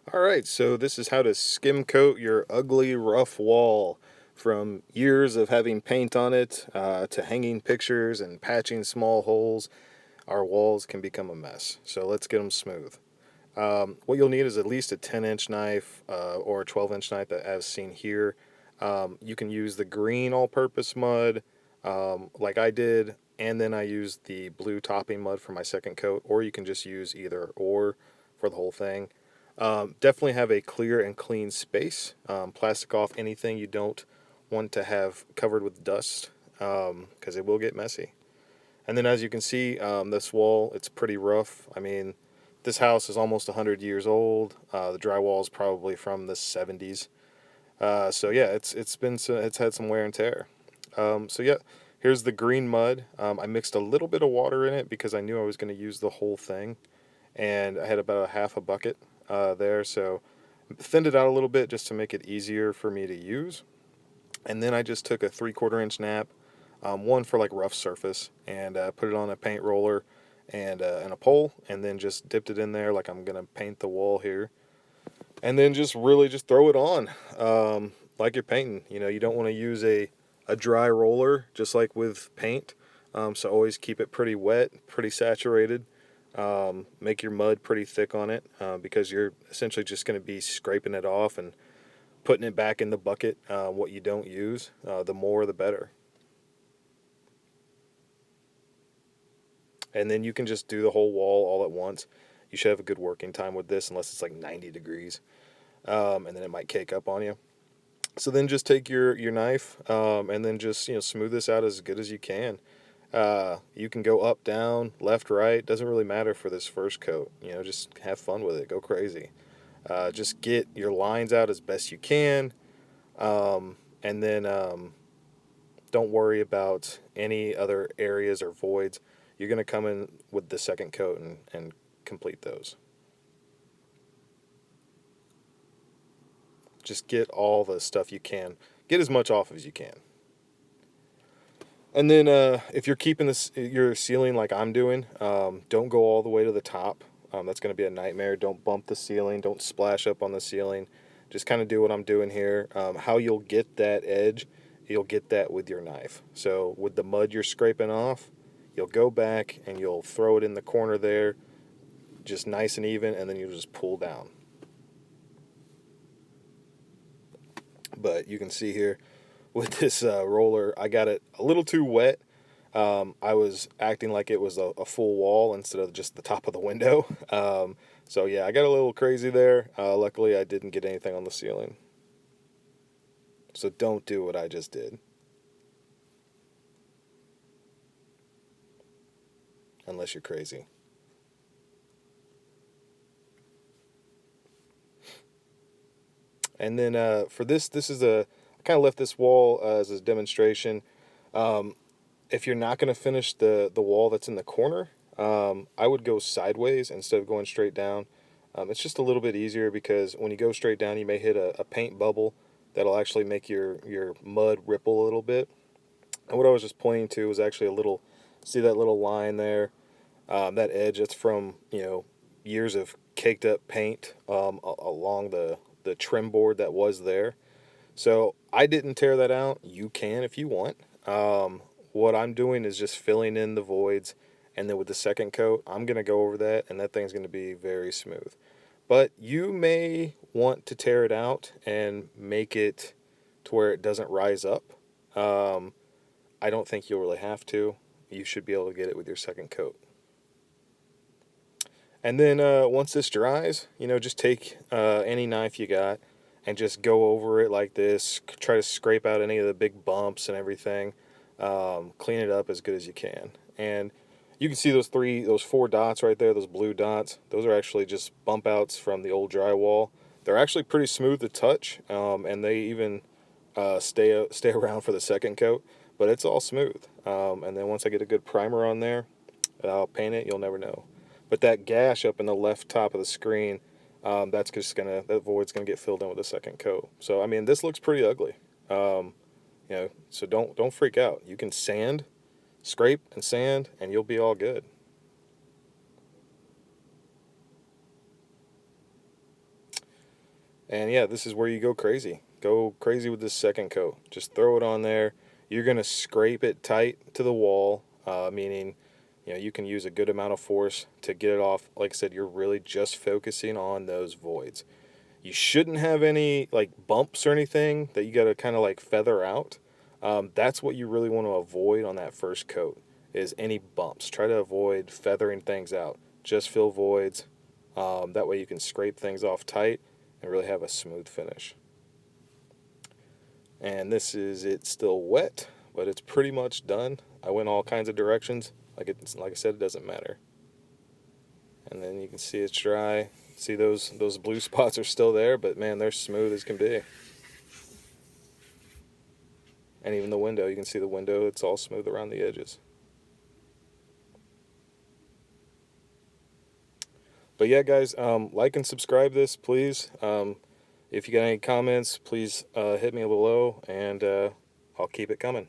Alright, so this is how to skim coat your ugly, rough wall. From years of having paint on it to hanging pictures and patching small holes, our walls can become a mess. So let's get them smooth. What you'll need is at least a 10-inch knife or a 12-inch knife that I've seen here. You can use the green all-purpose mud like I did, and then I used the blue topping mud for my second coat, or you can just use either or for the whole thing. Definitely have a clear and clean space. Plastic off anything you don't want to have covered with dust because it will get messy. And then as you can see, this wall, it's pretty rough. I mean, this house is almost 100 years old. The drywall is probably from the 70s. So yeah, it's had some wear and tear. So yeah, here's the green mud. I mixed a little bit of water in it because I knew I was going to use the whole thing, and I had about a half a bucket there. So thinned it out a little bit just to make it easier for me to use. And then I just took a 3/4 inch nap, one for like rough surface, and put it on a paint roller and a pole, and then just dipped it in there like I'm gonna paint the wall here, and then just really just throw it on, like you're painting. You know, you don't want to use a dry roller just like with paint, so always keep it pretty wet, pretty saturated. Make your mud pretty thick on it because you're essentially just going to be scraping it off and putting it back in the bucket. What you don't use, the more the better. And then you can just do the whole wall all at once. You should have a good working time with this, unless it's like 90 degrees, and then it might cake up on you. So then just take your knife and then just smooth this out as good as you can. You can go up, down, left, right. Doesn't really matter for this first coat. Just have fun with it. Go crazy. Just get your lines out as best you can, and then don't worry about any other areas or voids. You're going to come in with the second coat and complete those. Just get all the stuff you can. Get as much off as you can. And then if you're keeping your ceiling like I'm doing, don't go all the way to the top. That's going to be a nightmare. Don't bump the ceiling. Don't splash up on the ceiling. Just kind of do what I'm doing here. How you'll get that edge, you'll get that with your knife. So with the mud you're scraping off, you'll go back and you'll throw it in the corner there, just nice and even, and then you'll just pull down. But you can see here with this roller, I got it a little too wet. I was acting like it was a full wall instead of just the top of the window. So yeah, I got a little crazy there. Luckily, I didn't get anything on the ceiling. So don't do what I just did. Unless you're crazy. And then for this is I kind of left this wall as a demonstration. Um, if you're not going to finish the wall that's in the corner, I would go sideways instead of going straight down. It's just a little bit easier because when you go straight down, you may hit a paint bubble that'll actually make your mud ripple a little bit. And what I was just pointing to was actually a little, see that little line there, that edge that's from years of caked up paint along the trim board that was there. So I didn't tear that out. You can if you want. What I'm doing is just filling in the voids, and then with the second coat, I'm going to go over that, and that thing's going to be very smooth. But you may want to tear it out and make it to where it doesn't rise up. Um, I don't think you'll really have to. You should be able to get it with your second coat. And then once this dries, just take any knife you got and just go over it like this. Try to scrape out any of the big bumps and everything. Clean it up as good as you can. And you can see those four dots right there, those blue dots. Those are actually just bump outs from the old drywall. They're actually pretty smooth to touch, and they even stay around for the second coat. But it's all smooth. And then once I get a good primer on there, I'll paint it. You'll never know. But that gash up in the left top of the screen, that void's gonna get filled in with a second coat. So I mean, this looks pretty ugly. So don't freak out. You can scrape and sand, and you'll be all good. And yeah, this is where you go crazy. Go crazy with this second coat. Just throw it on there. You're going to scrape it tight to the wall, meaning you can use a good amount of force to get it off. Like I said, you're really just focusing on those voids. You shouldn't have any like bumps or anything that you got to kind of like feather out. That's what you really want to avoid on that first coat is any bumps. Try to avoid feathering things out. Just fill voids. That way you can scrape things off tight and really have a smooth finish. And this is it still wet, but it's pretty much done. I went all kinds of directions. Like I said, it doesn't matter. And then you can see it's dry. See those blue spots are still there, but man, they're smooth as can be. And even the window, you can see the window, it's all smooth around the edges. But yeah, guys, like and subscribe this, please. If you got any comments, please hit me below, and I'll keep it coming.